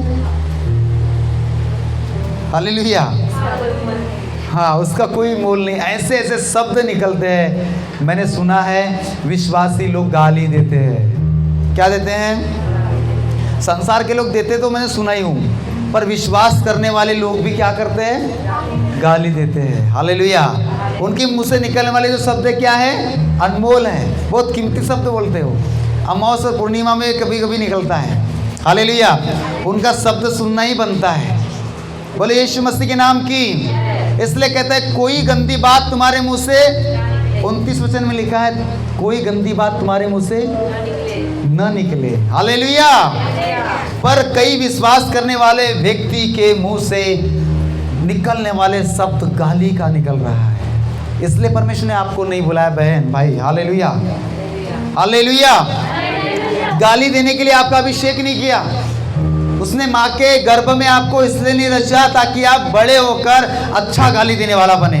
हालेलुया, हाँ, उसका कोई मोल नहीं। ऐसे ऐसे शब्द निकलते हैं। मैंने सुना है विश्वासी लोग गाली देते हैं। क्या देते हैं? संसार के लोग देते तो मैंने सुना ही हूँ, पर विश्वास करने वाले लोग भी क्या करते हैं? गाली देते हैं। हालेलुया, उनके मुंह से निकलने वाले जो शब्द क्या है? अनमोल हैं, बहुत कीमती शब्द बोलते हो। अमावस और पूर्णिमा में कभी कभी निकलता है। हालेलुया, उनका शब्द सुनना ही बनता है। बोले यीशु मसीह के नाम की। इसलिए कहता है कोई गंदी बात तुम्हारे मुंह से, 29 वचन में लिखा है, कोई गंदी बात तुम्हारे मुंह से न निकले। हालेलुया, पर कई विश्वास करने वाले व्यक्ति के मुंह से निकलने वाले शब्द गाली का निकल रहा है। इसलिए परमेश्वर ने आपको नहीं बुलाया बहन भाई। Hallelujah, hallelujah. गाली देने के लिए आपका अभिषेक नहीं किया। उसने माँ के गर्भ में आपको इसलिए नहीं रचा ताकि आप बड़े होकर अच्छा गाली देने वाला बने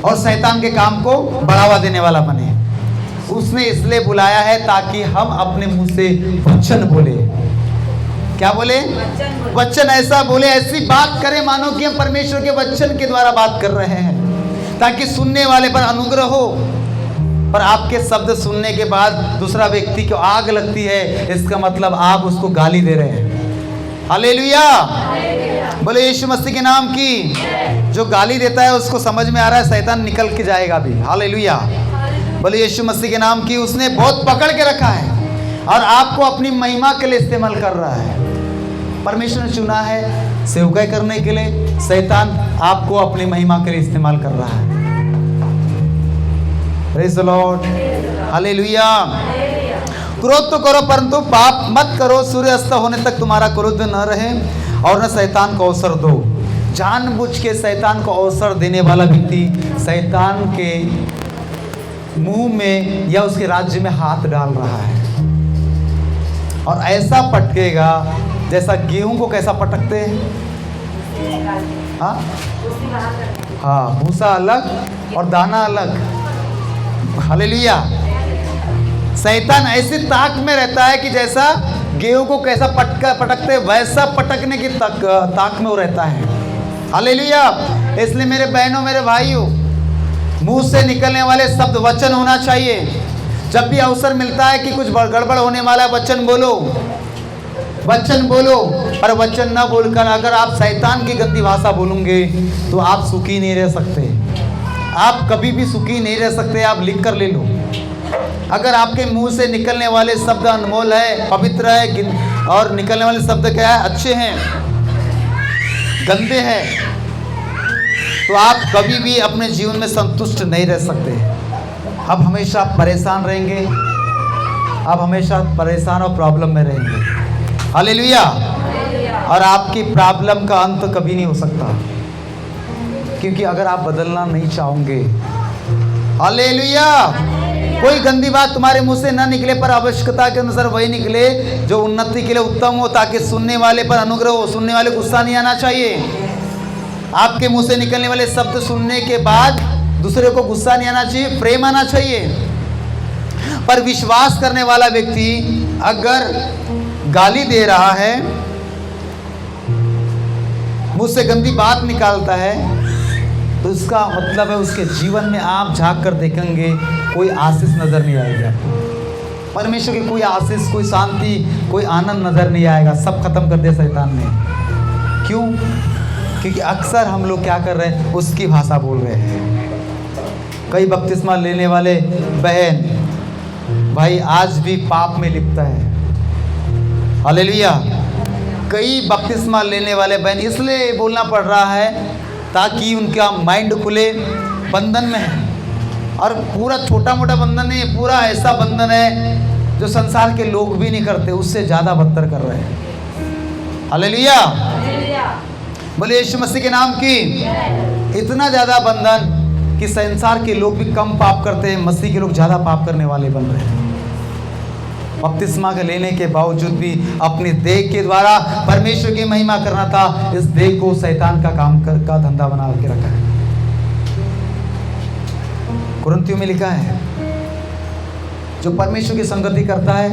और शैतान के काम को बढ़ावा देने वाला बने। उसने इसलिए बुलाया है ताकि हम अपने मुंह से वचन बोले। क्या बोले? वचन ऐसा बोले, ऐसी बात करें मानो कि हम परमेश्वर के वचन के द्वारा बात कर रहे हैं, ताकि सुनने वाले पर अनुग्रह हो। पर आपके शब्द सुनने के बाद दूसरा व्यक्ति को आग लगती है, इसका मतलब आप उसको गाली दे रहे हैं। हालेलुया, बोले यीशु मसीह के नाम की। जो गाली देता है उसको समझ में आ रहा है शैतान निकल के जाएगा भी। हालेलुया, बोले यीशु मसीह के नाम की। उसने बहुत पकड़ के रखा है और आपको अपनी महिमा के लिए इस्तेमाल कर रहा है। परमेश्वर ने चुना है सेवकाई करने के लिए, शैतान आपको अपनी महिमा के लिए इस्तेमाल कर रहा है। Praise the Lord, hallelujah. क्रोध तो करो परंतु पाप मत करो, सूर्य अस्त होने तक तुम्हारा क्रोध न रहे और न शैतान को अवसर दो। जानबूझ के शैतान को अवसर देने वाला व्यक्ति शैतान के मुंह में या उसके राज्य में हाथ डाल रहा है, और ऐसा पटकेगा जैसा गेहूं को कैसा पटकते हैं। हाँ, भूसा अलग और दाना अलग। हालेलुया, शैतान ऐसी ताक में रहता है कि जैसा गेहूं को कैसा पटकते वैसा पटकने की ताक में वो रहता है। हालेलुया, इसलिए मेरे बहनों, मेरे भाइयों, मुंह से निकलने वाले शब्द वचन होना चाहिए। जब भी अवसर मिलता है कि कुछ गड़बड़ होने वाला है, वचन बोलो, वचन बोलो। पर वचन ना बोलकर अगर आप शैतान की गंदी भाषा बोलोगे तो आप सुखी नहीं रह सकते। आप कभी भी सुखी नहीं रह सकते। आप लिख कर ले लो। अगर आपके मुंह से निकलने वाले शब्द अनमोल है, पवित्र है, और निकलने वाले शब्द क्या है, अच्छे हैं, गंदे हैं, तो आप कभी भी अपने जीवन में संतुष्ट नहीं रह सकते। आप हमेशा परेशान रहेंगे, आप हमेशा परेशान और प्रॉब्लम में रहेंगे। हालेलुया। और आपकी प्रॉब्लम का अंत कभी नहीं हो सकता, क्योंकि अगर आप बदलना नहीं चाहोगे। हालेलुया। कोई गंदी बात तुम्हारे मुंह से ना निकले, पर आवश्यकता के अनुसार वही निकले जो उन्नति के लिए उत्तम हो, ताकि सुनने वाले पर अनुग्रह हो, सुनने वाले गुस्सा नहीं आना चाहिए। आपके मुंह से निकलने वाले शब्द सुनने के बाद दूसरे को गुस्सा नहीं आना चाहिए, प्रेम आना चाहिए। पर विश्वास करने वाला व्यक्ति अगर गाली दे रहा है, मुंह से गंदी बात निकालता है, तो इसका मतलब है उसके जीवन में आप झांक कर देखेंगे कोई आशीष नजर नहीं आएगी आपको। परमेश्वर की कोई आशीष, कोई शांति, कोई आनंद नजर नहीं आएगा। सब खत्म कर दिया शैतान ने। क्यों? क्योंकि अक्सर हम लोग क्या कर रहे हैं, उसकी भाषा बोल रहे हैं। कई बपतिस्मा लेने वाले बहन भाई आज भी पाप में लिपटा है। हालेलुया। कई बपतिस्मा लेने वाले बहन इसलिए बोलना पड़ रहा है ताकि उनका माइंड खुले, बंधन में है। और पूरा छोटा मोटा बंधन नहीं है, पूरा ऐसा बंधन है जो संसार के लोग भी नहीं करते, उससे ज़्यादा बदतर कर रहे हैं। हालेलुया। बोले यीशु मसीह के नाम की। इतना ज़्यादा बंधन कि संसार के लोग भी कम पाप करते हैं, मसीह के लोग ज़्यादा पाप करने वाले बन रहे हैं। बपतिस्मा के लेने के बावजूद भी अपनी देह के द्वारा परमेश्वर की महिमा करना था, इस देह को शैतान का काम का धंधा बना के रखा है। कुरिन्थियों में लिखा है, जो परमेश्वर की संगति करता है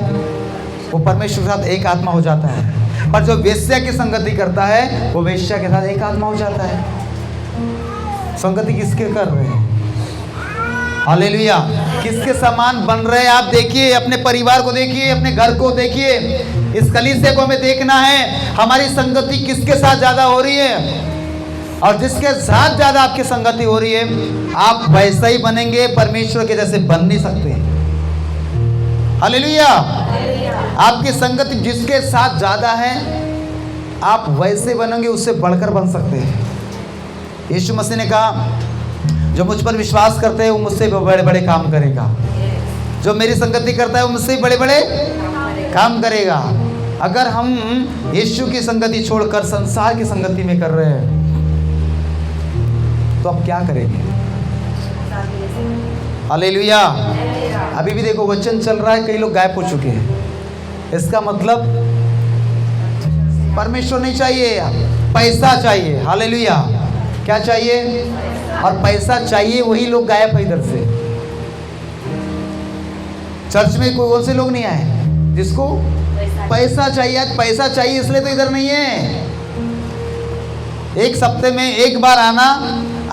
वो परमेश्वर के साथ एक आत्मा हो जाता है, पर जो वेश्या की संगति करता है वो वेश्या के साथ एक आत्मा हो जाता है। संगति किसके कर रहे हैं? हालेलुया। किसके समान बन रहे हैं? आप देखिए, अपने परिवार को देखिए, अपने घर को देखिए, इस कलीसिया को हमें देखना है हमारी संगति किसके साथ ज़्यादा हो रही है। और जिसके साथ ज़्यादा आपकी संगति हो रही है, आप वैसा ही बनेंगे, परमेश्वर के जैसे बन नहीं सकते। हालेलुया। आपकी संगति जिसके साथ ज़्यादा है, आप वैसे बनेंगे, उससे बढ़कर बन सकते हैं। यीशु मसीह ने कहा, जो मुझ पर विश्वास करते हैं वो मुझसे बड़े बड़े काम करेगा। जो मेरी संगति करता है वो मुझसे बड़े बड़े काम करेगा। अगर हम यीशु की संगति छोड़कर संसार की संगति में कर रहे हैं तो अब क्या करेंगे? हालेलुया। अभी भी देखो वचन चल रहा है, कई लोग गायब हो चुके हैं। इसका मतलब परमेश्वर नहीं चाहिए, पैसा चाहिए। हालेलुया। क्या चाहिए? और पैसा चाहिए, वही लोग गायब है इधर से। चर्च में कौन से लोग नहीं आए जिसको पैसा चाहिए? आज पैसा चाहिए इसलिए तो इधर नहीं है। एक सप्ते में एक बार आना,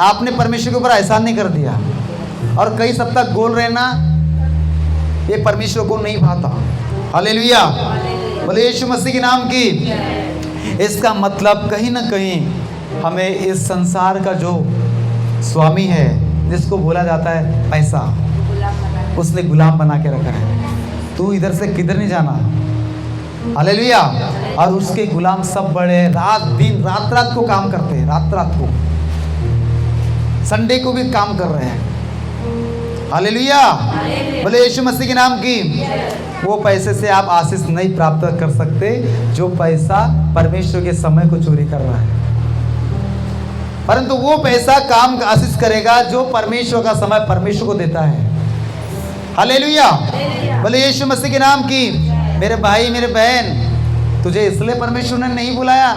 आपने परमेश्वर के ऊपर एहसान नहीं कर दिया, और कई सप्ताह गोल रहना, ये परमेश्वर को नहीं भाता। हालेलुया। बोले यीशु मसीह के नाम की। इसका मतलब कहीं ना कहीं हमें इस संसार का जो स्वामी है, जिसको बोला जाता है पैसा, उसने गुलाम बना के रखा है। तू इधर से किधर नहीं जाना। हालेलुया। और उसके गुलाम सब बड़े रात दिन रात को काम करते हैं, रात को, संडे को भी काम कर रहे हैं। हालेलुया। बोले यीशु मसीह के नाम की। वो पैसे से आप आशीष नहीं प्राप्त कर सकते जो पैसा परमेश्वर के समय को चोरी कर रहा है, परंतु वो पैसा काम का आशीष करेगा जो परमेश्वर का समय परमेश्वर को देता है। हालेलुया। बोले यीशु मसीह के नाम की। मेरे भाई, मेरे बहन, तुझे इसलिए परमेश्वर ने नहीं बुलाया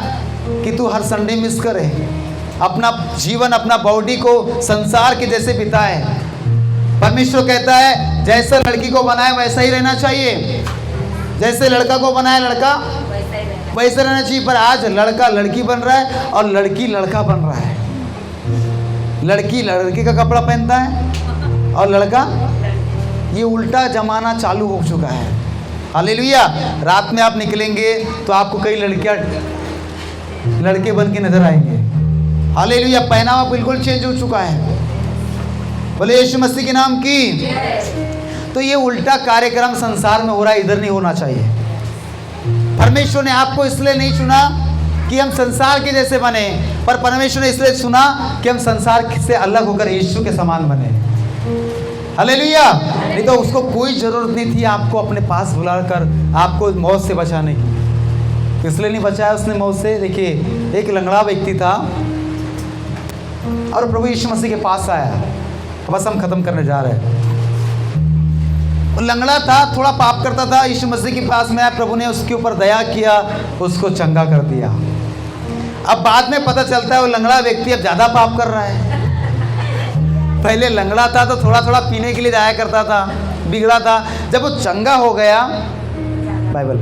कि तू हर संडे मिस करे, अपना जीवन, अपना बॉडी को संसार के जैसे बिताए। परमेश्वर कहता है जैसे लड़की को बनाया वैसा ही रहना चाहिए, जैसे लड़का को बनाया लड़का वैसे रहना चाहिए। पर आज लड़का लड़की बन रहा है और लड़की लड़का बन रहा है। लड़की लड़के का कपड़ा पहनता है और लड़का, ये उल्टा जमाना चालू हो चुका है। हालेलुया। रात में आप निकलेंगे तो आपको कई लड़कियां लड़के बन के नजर आएंगे। हालेलुया। पहनावा बिल्कुल चेंज हो चुका है। बोले यीशु मसीह के नाम की। तो ये उल्टा कार्यक्रम संसार में हो रहा है, इधर नहीं होना चाहिए। परमेश्वर ने आपको इसलिए नहीं चुना कि हम संसार के जैसे बने, पर परमेश्वर ने इसलिए चुना कि हम संसार से अलग होकर यीशु के समान बने। हालेलुया। नहीं तो उसको कोई जरूरत नहीं थी आपको अपने पास बुलाकर आपको मौत से बचाने की। इसलिए नहीं बचाया उसने मौत से। देखिए, एक लंगड़ा व्यक्ति था और प्रभु यीशु मसीह के पास आया। बस हम खत्म करने जा रहे हैं। वो लंगड़ा था, थोड़ा पाप करता था, यीशु मसीह के पास में आया, प्रभु ने उसके ऊपर दया किया, उसको चंगा कर दिया। अब बाद में पता चलता है वो लंगड़ा व्यक्ति अब ज़्यादा पाप कर रहा है। पहले लंगड़ा था तो थोड़ा थोड़ा पीने के लिए जाया करता था, बिगड़ा था। जब वो चंगा हो गया बाइबल,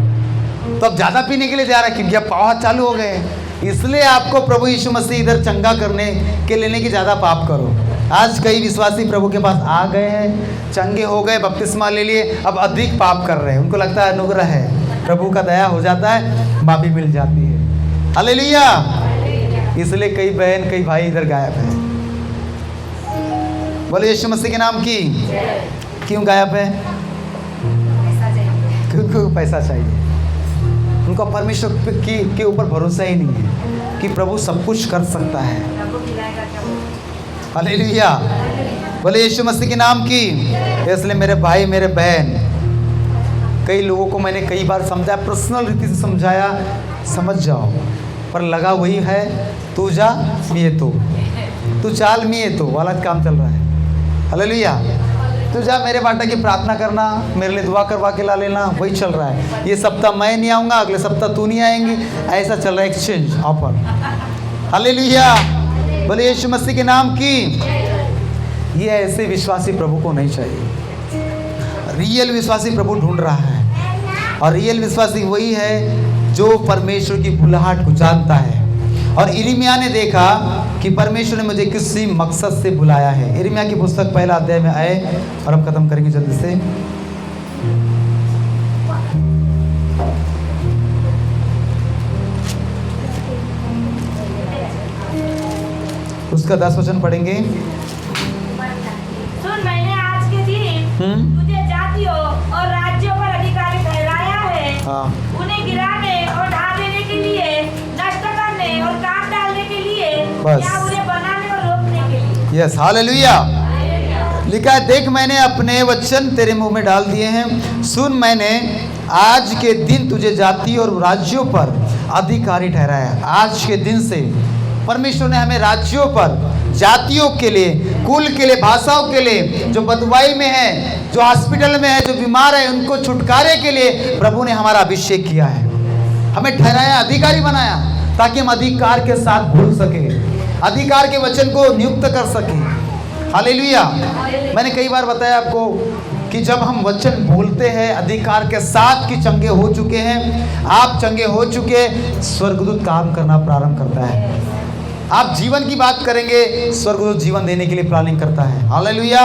तो अब ज़्यादा पीने के लिए जा रहा है, क्योंकि अब पाप हाथ चालू हो गए। इसलिए आपको प्रभु यीशु मसीह इधर चंगा करने के लेने की ज़्यादा पाप करो। आज कई विश्वासी प्रभु के पास आ गए हैं, चंगे हो गए, बपतिस्मा ले लिए, अब अधिक पाप कर रहे हैं। उनको लगता है अनुग्रह है, प्रभु का दया हो जाता है, माफ़ी मिल जाती है। हालेलुया। इसलिए कई बहन कई भाई इधर गायब है। बोले यीशु मसीह के नाम की। क्यों गायब है? क्योंकि पैसा चाहिए। उनको परमेश्वर के ऊपर भरोसा ही नहीं है कि प्रभु सब कुछ कर सकता है। हालेलुया। बोले यीशु मसीह के नाम की। इसलिए मेरे भाई मेरे बहन, कई लोगों को मैंने कई बार समझाया, पर्सनल रीति से समझाया, समझ जाओ, पर लगा वही है, तू जा मिये तू चाल मिये तो वाला काम चल रहा है। हालेलुया। तू जा मेरे बाटा की प्रार्थना करना, मेरे लिए दुआ करवा के ला लेना, वही चल रहा है। ये सप्ताह मैं नहीं आऊँगा, अगले सप्ताह तू नहीं आएंगी, ऐसा चल रहा है, एक्सचेंज ऑफर। हालेलुया। बोले यीशु मसीह के नाम की। ये ऐसे विश्वासी प्रभु को नहीं चाहिए। रियल विश्वासी प्रभु ढूंढ रहा है, और रियल विश्वासी वही है जो परमेश्वर की बुलाहट को जानता है। और यिर्मयाह ने देखा कि परमेश्वर ने मुझे किसी मकसद से बुलाया है। यिर्मयाह की पुस्तक पहला अध्याय में आए, और हम खत्म करेंगे जल्दी से। उसका 10 वचन पढ़ेंगे। सुन, मैंने आज के दिन तुझे जातियों और राज्यों पर अधिकारी ठहराया है। हाँ। उन्हें गिराने और ढा देने के लिए, नष्ट करने और काट डालने के लिए, बस। या उन्हें बनाने और रोकने के लिए। Yes, hallelujah. लिखा है, देख मैंने अपने वचन तेरे मुंह में डाल दिए हैं। सुन, मैंने आज के दिन तुझे जाति और राज्यों पर अधिकारी ठहराया। आज के दिन से परमेश्वर ने हमें राज्यों पर, जातियों के लिए, कुल के लिए, भाषाओं के लिए, जो बदवाई में है, जो हॉस्पिटल में है, जो बीमार है, उनको छुटकारे के लिए प्रभु ने हमारा अभिषेक किया है, हमें ठहराया, अधिकारी बनाया, ताकि हम अधिकार के साथ बोल सके, अधिकार के वचन को नियुक्त कर सके। हालेलुया। मैंने कई बार बताया आपको कि जब हम वचन बोलते हैं अधिकार के साथ कि चंगे हो चुके हैं, आप चंगे हो चुके, स्वर्गदूत काम करना प्रारंभ करता है। आप जीवन की बात करेंगे, स्वर्गदूत जीवन देने के लिए प्लानिंग करता है। हालेलुया।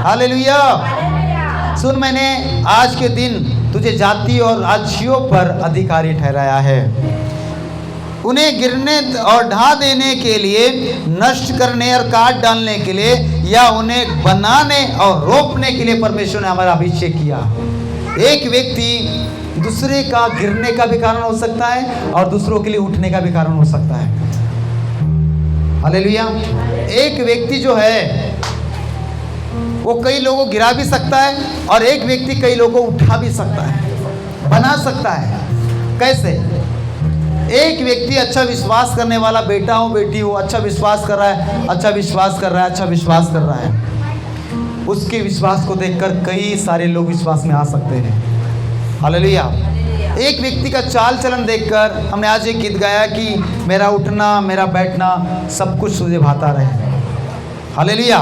हालेलुया। सुन, मैंने आज के दिन तुझे जाति और राज्यों पर अधिकारी ठहराया है। उन्हें गिरने और ढा देने के लिए, नष्ट करने और काट डालने के लिए, या उन्हें बनाने और रोपने के लिए परमेश्वर ने हमारा अभिषेक किया। एक व्यक्ति दूसरे का गिरने का भी कारण हो सकता है, और दूसरों के लिए उठने का भी कारण हो सकता है। हालेलुया। एक व्यक्ति जो है वो कई लोगों को गिरा भी सकता है, और एक व्यक्ति कई लोगों को उठा भी सकता है, बना सकता है। कैसे? एक व्यक्ति अच्छा विश्वास करने वाला, बेटा हो बेटी हो, अच्छा विश्वास कर रहा है, अच्छा विश्वास कर रहा है, अच्छा विश्वास कर रहा है, उसके विश्वास को देखकर कई सारे लोग विश्वास में आ सकते हैं। हालेलुया। एक व्यक्ति का चाल चलन देखकर, हमने आज एक गीत गाया कि मेरा उठना मेरा बैठना सब कुछ तुझे भाता रहे। हालेलुया।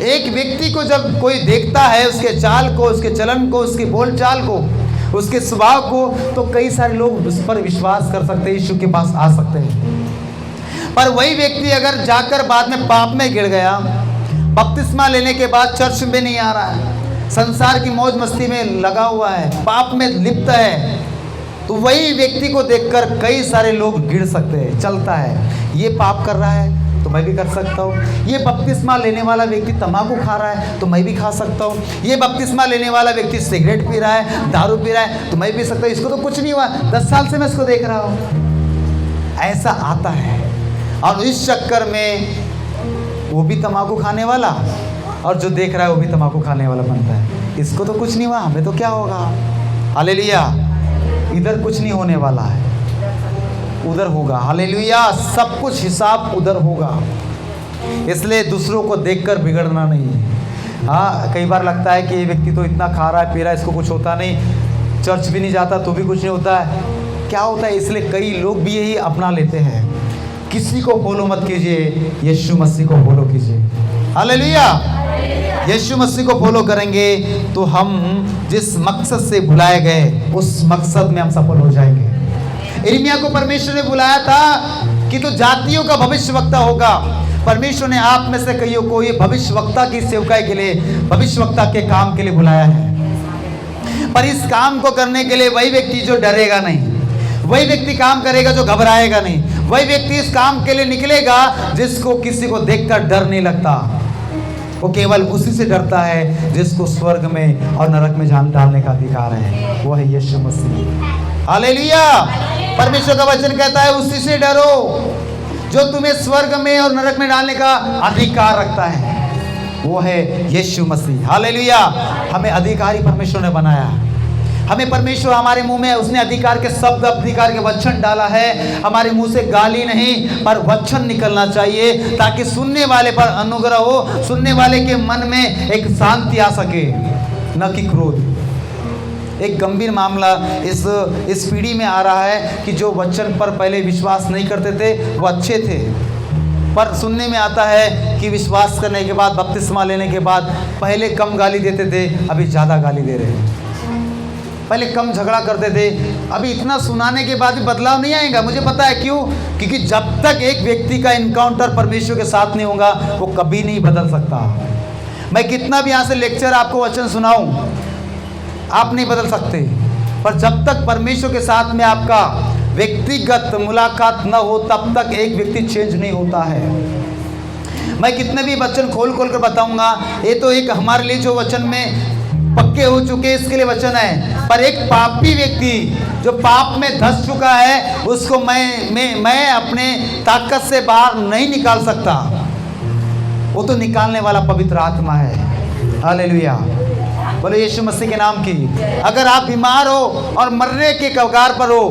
एक व्यक्ति को जब कोई देखता है, उसके चाल को, उसके चलन को, उसकी बोल चाल को, उसके स्वभाव को, तो कई सारे लोग उस पर विश्वास कर सकते हैं, यीशु के पास आ सकते हैं। पर वही व्यक्ति अगर जाकर बाद में पाप में गिर गया, बपतिस्मा लेने के बाद चर्च में नहीं आ रहा है, संसार की मौज मस्ती में लगा हुआ है, पाप में लिप्त है, तो वही व्यक्ति को देखकर कई सारे लोग गिर सकते हैं। चलता है, ये पाप कर रहा है, तो मैं भी कर सकता हूँ। ये बपतिस्मा लेने वाला व्यक्ति तंबाकू खा रहा है तो मैं भी खा सकता हूँ। ये बपतिस्मा लेने वाला व्यक्ति सिगरेट पी रहा है, दारू पी रहा है तो मैं भी पी सकता हूँ। इसको तो कुछ नहीं हुआ, 10 साल से मैं इसको देख रहा हूँ। ऐसा आता है और इस चक्कर में वो भी तंबाकू खाने वाला और जो देख रहा है वो भी तंबाकू खाने वाला बनता है। इसको तो कुछ नहीं हुआ, हमें तो क्या होगा। हालेलुया। इधर कुछ नहीं होने वाला है, उधर होगा। हालेलुया। सब कुछ हिसाब उधर होगा। इसलिए दूसरों को देखकर बिगड़ना नहीं है। हाँ, कई बार लगता है कि ये व्यक्ति तो इतना खा रहा है, पी रहा है, इसको कुछ होता नहीं, चर्च भी नहीं जाता तो भी कुछ नहीं होता है। क्या होता है? इसलिए कई लोग भी यही अपना लेते हैं। किसी को फॉलो मत कीजिए, यीशु मसीह को फॉलो कीजिए। हालेलुया। यीशु मसीह को फॉलो करेंगे तो हम जिस मकसद से बुलाए गए उस मकसद में हम सफल हो जाएंगे। यिर्मयाह को परमेश्वर ने बुलाया था कि तो जातियों का भविष्यवक्ता होगा। परमेश्वर ने आप में से कईयों को ये भविष्यवक्ता की सेवकाई के लिए, भविष्यवक्ता के काम के लिए बुलाया है। पर इस काम को करने के लिए वही व्यक्ति जो डरेगा नहीं, वही व्यक्ति काम करेगा जो घबराएगा नहीं, वही व्यक्ति इस काम के लिए निकलेगा जिसको किसी को देखकर डर नहीं लगता। वो केवल उसी से डरता है जिसको स्वर्ग में और नरक में जान डालने का अधिकार है, वो है यीशु मसीह। हालेलुया। परमेश्वर का वचन कहता है उसी से डरो जो तुम्हें स्वर्ग में और नरक में डालने का अधिकार रखता है, वो है यीशु मसीह। हालेलुया। हमें अधिकारी परमेश्वर ने बनाया। हमें परमेश्वर हमारे मुंह में उसने अधिकार के शब्द, अधिकार के वचन डाला है। हमारे मुंह से गाली नहीं पर वचन निकलना चाहिए ताकि सुनने वाले पर अनुग्रह हो, सुनने वाले के मन में एक शांति आ सके, न कि क्रोध। एक गंभीर मामला इस पीढ़ी में आ रहा है कि जो वचन पर पहले विश्वास नहीं करते थे वो अच्छे थे, पर सुनने में आता है कि विश्वास करने के बाद, बपतिस्मा लेने के बाद पहले कम गाली देते थे, अभी ज़्यादा गाली दे रहे हैं। पहले कम झगड़ा करते थे, अभी इतना सुनाने के बाद भी बदलाव नहीं आएगा। मुझे पता है क्यों, क्योंकि जब तक एक व्यक्ति का इनकाउंटर परमेश्वर के साथ नहीं होगा वो कभी नहीं बदल सकता। मैं कितना भी यहाँ से लेक्चर आपको वचन सुनाऊं, आप नहीं बदल सकते। पर जब तक परमेश्वर के साथ में आपका व्यक्तिगत मुलाकात न हो तब तक एक व्यक्ति चेंज नहीं होता है। मैं कितने भी वचन खोल खोल कर बताऊंगा, ये तो एक हमारे लिए जो वचन में पक्के हो चुके इसके लिए वचन है, पर एक पापी व्यक्ति जो पाप में धंस चुका है उसको मैं अपने ताकत से बाहर नहीं निकाल सकता। वो तो निकालने वाला पवित्र आत्मा है। हालेलुया। बोलो यीशु मसीह के नाम की। अगर आप बीमार हो और मरने के कगार पर हो,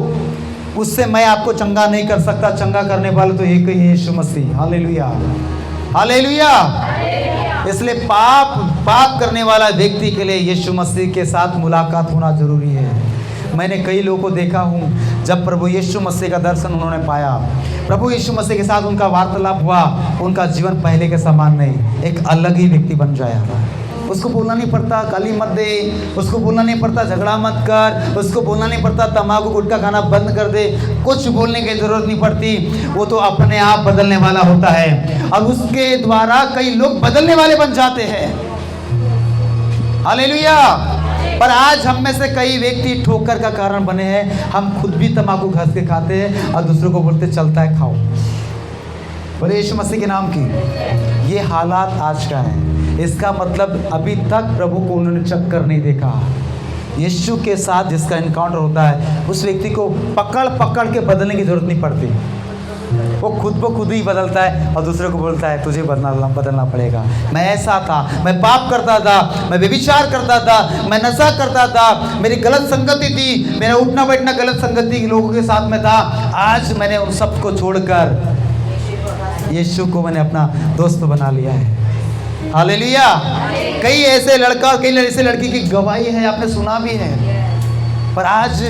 उससे मैं आपको चंगा नहीं कर सकता। चंगा करने वाला तो एक ही है, यीशु मसीह। हालेलुया। हालेलुया। इसलिए पाप करने वाला व्यक्ति के लिए यीशु मसीह के साथ मुलाकात होना जरूरी है। मैंने कई लोगों को देखा हूँ, जब प्रभु यीशु मसीह का दर्शन उन्होंने पाया, प्रभु यीशु मसीह के साथ उनका वार्तालाप हुआ, उनका जीवन पहले के समान नहीं, एक अलग ही व्यक्ति बन जाया। उसको बोलना नहीं पड़ता गाली मत दे, उसको बोलना नहीं पड़ता झगड़ा मत कर, उसको बोलना नहीं पड़ता तंबाकू गुटखा खाना बंद कर दे, कुछ बोलने की जरूरत नहीं पड़ती। वो तो अपने आप बदलने वाला होता है और उसके द्वारा कई लोग बदलने वाले बन जाते हैं। हालेलुया। पर आज हम में से कई व्यक्ति ठोकर का कारण बने हैं। हम खुद भी तंबाकू घस के खाते हैं और दूसरों को बोलते चलता है खाओ। बोले यीशु मसीह के नाम की। ये हालात आज का है। इसका मतलब अभी तक प्रभु को उन्होंने चक्कर नहीं देखा। यीशु के साथ जिसका इनकाउंटर होता है उस व्यक्ति को पकड़ के बदलने की जरूरत नहीं पड़ती। वो खुद ब खुद ही बदलता है और दूसरे को बोलता है तुझे बदलना पड़ेगा। मैं ऐसा था, मैं पाप करता था, मैं व्यभिचार करता था, मैं नशा करता था, मेरी गलत संगति थी, मेरा उठना बैठना गलत संगति के लोगों के साथ में था। आज मैंने उन सब को छोड़कर यीशु को मैंने अपना दोस्त बना लिया है। हालेलुया। कई ऐसे लड़का और कई ऐसे लड़की की गवाही है, आपने सुना भी है। पर आज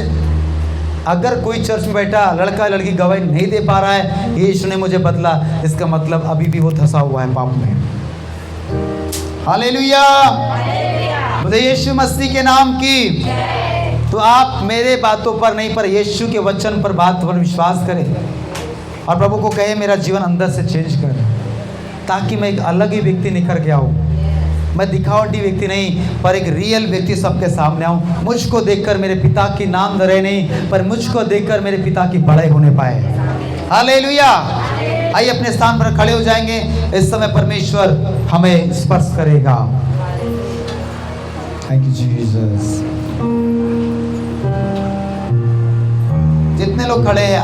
अगर कोई चर्च में बैठा लड़का लड़की गवाही नहीं दे पा रहा है यीशु ने मुझे बदला, इसका मतलब अभी भी वो धंसा हुआ है पाप में। हालेलुया। मुझे यीशु मसीह के नाम की। तो आप मेरे बातों पर नहीं पर यीशु के वचन पर बात पर विश्वास करें और प्रभु को कहे मेरा जीवन अंदर से चेंज कर, ताकि मैं एक अलग ही व्यक्ति निखर के आऊँ। मैं दिखावटी व्यक्ति नहीं पर एक रियल व्यक्ति सबके सामने आऊँ। मुझको देखकर मेरे पिता की नाम रहे नहीं पर मुझको देखकर मेरे पिता की बड़ाई होने पाए। हालेलुया। आइए अपने स्थान पर खड़े हो जाएंगे। इस समय परमेश्वर हमें स्पर्श करेगा। Thank you Jesus. जितने लोग खड़े हैं